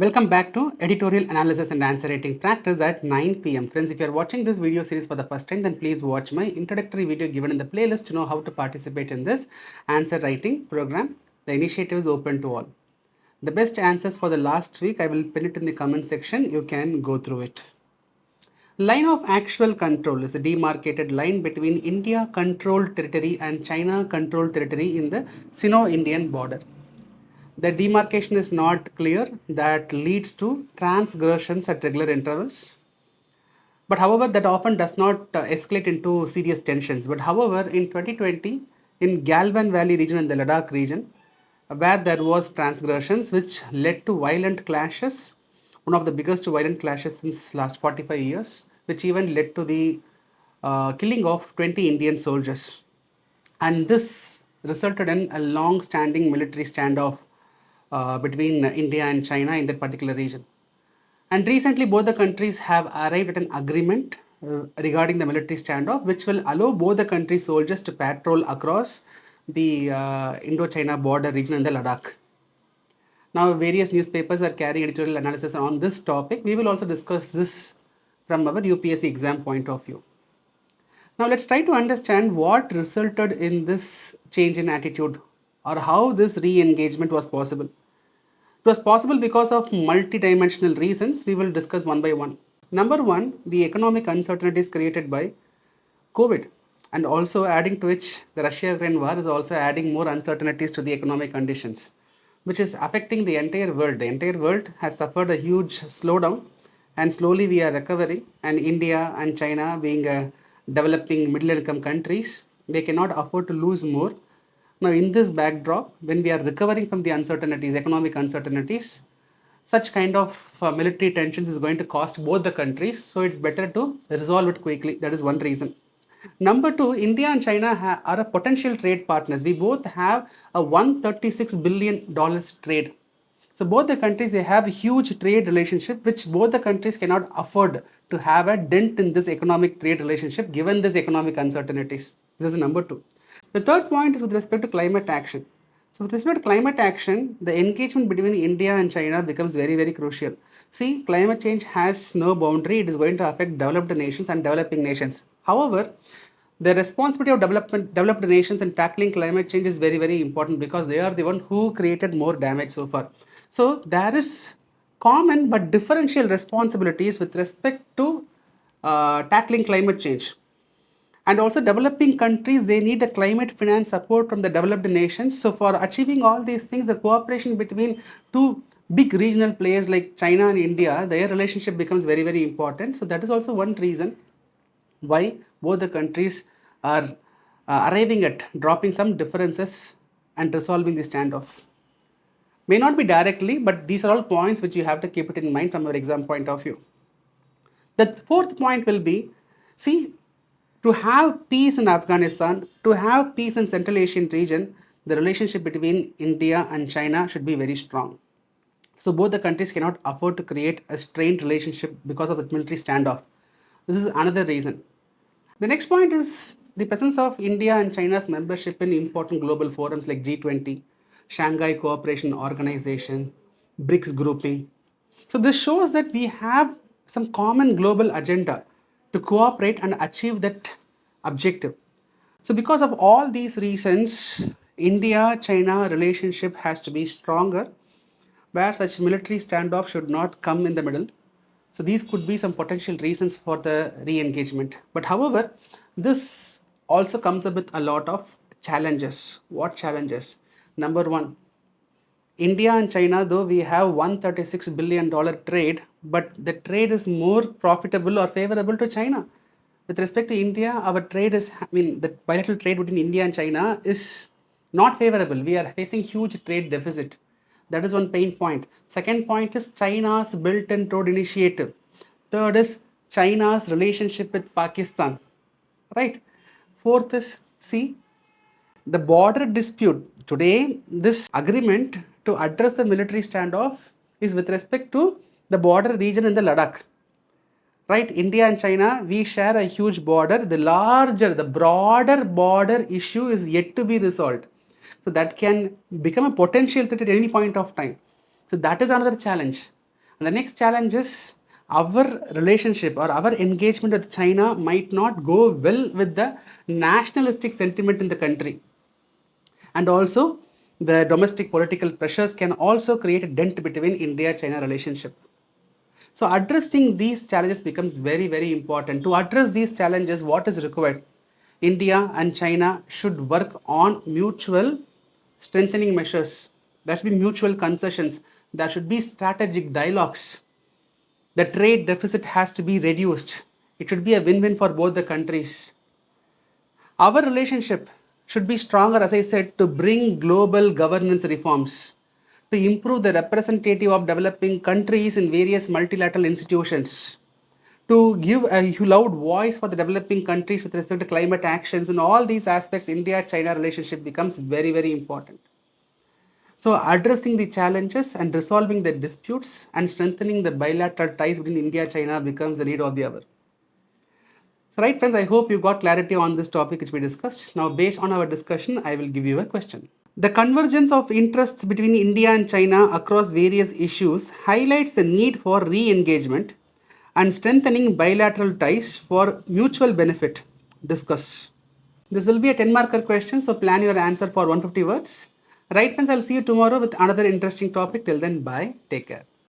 Welcome back to Editorial Analysis and Answer Writing Practice at 9 p.m. Friends, if you are watching this video series for the first time, then please watch my introductory video given in the playlist to know how to participate in this answer writing program. The initiative is open to all. The best answers for the last week, I will pin it in the comment section. You can go through it. Line of actual control is a demarcated line between India controlled territory and China controlled territory in the Sino-Indian border. The demarcation is not clear, that leads to transgressions at regular intervals. But however, that often does not escalate into serious tensions. But however, in 2020, in Galvan Valley region in the Ladakh region, where there was transgressions which led to violent clashes, one of the biggest violent clashes since last 45 years, which even led to the killing of 20 Indian soldiers. And this resulted in a long-standing military standoff between India and China in that particular region. And recently, both the countries have arrived at an agreement regarding the military standoff, which will allow both the countries' soldiers to patrol across the Indo-China border region in the Ladakh. Now, various newspapers are carrying editorial analysis on this topic. We will also discuss this from our UPSC exam point of view. Now, let's try to understand what resulted in this change in attitude or how this re-engagement was possible. It was possible because of multidimensional reasons. We will discuss one by one. Number one, the economic uncertainties created by COVID, and also adding to which the Russia-Ukraine war is also adding more uncertainties to the economic conditions, which is affecting the entire world. The entire world has suffered a huge slowdown, and slowly we are recovering. And India and China, being developing middle-income countries, they cannot afford to lose more. Now, in this backdrop, when we are recovering from the uncertainties, economic uncertainties, such kind of military tensions is going to cost both the countries. So it's better to resolve it quickly. That is one reason. Number two, India and China are a potential trade partners. We both have a $136 billion trade. So both the countries, they have a huge trade relationship, which both the countries cannot afford to have a dent in this economic trade relationship, given this economic uncertainties. This is number two. The third point is with respect to climate action. So with respect to climate action, the engagement between India and China becomes very, very crucial. See, climate change has no boundary. It is going to affect developed nations and developing nations. However, the responsibility of developed nations in tackling climate change is very, very important, because they are the one who created more damage so far. So there is common but differential responsibilities with respect to tackling climate change. And also, developing countries, they need the climate finance support from the developed nations. So for achieving all these things, the cooperation between two big regional players like China and India, their relationship becomes very, very important. So that is also one reason why both the countries are arriving at dropping some differences and resolving the standoff. May not be directly, but these are all points which you have to keep it in mind from your exam point of view. The fourth point will be, see, to have peace in Afghanistan, to have peace in Central Asian region, the relationship between India and China should be very strong. So both the countries cannot afford to create a strained relationship because of the military standoff. This is another reason. The next point is the presence of India and China's membership in important global forums like G20, Shanghai Cooperation Organization, BRICS grouping. So this shows that we have some common global agenda to cooperate and achieve that objective. So because of all these reasons, India-China relationship has to be stronger, where such military standoff should not come in the middle. So these could be some potential reasons for the re-engagement. But however, this also comes up with a lot of challenges. What challenges? Number one, India and China, though we have $136 billion trade, but the trade is more profitable or favorable to China. With respect to India, our trade is, the bilateral trade between India and China is not favorable. We are facing huge trade deficit. That is one pain point. Second point is China's Belt and Road Initiative. Third is China's relationship with Pakistan. Right? Fourth is, see, the border dispute. Today, this agreement to address the military standoff is with respect to the border region in the Ladakh. Right? India and China, we share a huge border. The broader border issue is yet to be resolved. So that can become a potential threat at any point of time. So that is another challenge. And the next challenge is our relationship or our engagement with China might not go well with the nationalistic sentiment in the country. And also, the domestic political pressures can also create a dent between India-China relationship. So addressing these challenges becomes very, very important. To address these challenges, what is required? India and China should work on mutual strengthening measures. There should be mutual concessions. There should be strategic dialogues. The trade deficit has to be reduced. It should be a win-win for both the countries. Our relationship should be stronger, as I said, to bring global governance reforms, to improve the representative of developing countries in various multilateral institutions, to give a loud voice for the developing countries with respect to climate actions. In all these aspects, India-China relationship becomes very, very important. So addressing the challenges and resolving the disputes and strengthening the bilateral ties between India-China becomes the need of the hour. So right friends, I hope you got clarity on this topic which we discussed. Now based on our discussion, I will give you a question. The convergence of interests between India and China across various issues highlights the need for re-engagement and strengthening bilateral ties for mutual benefit. Discuss. This will be a 10 marker question, so plan your answer for 150 words. Right friends, I'll see you tomorrow with another interesting topic. Till then, bye. Take care.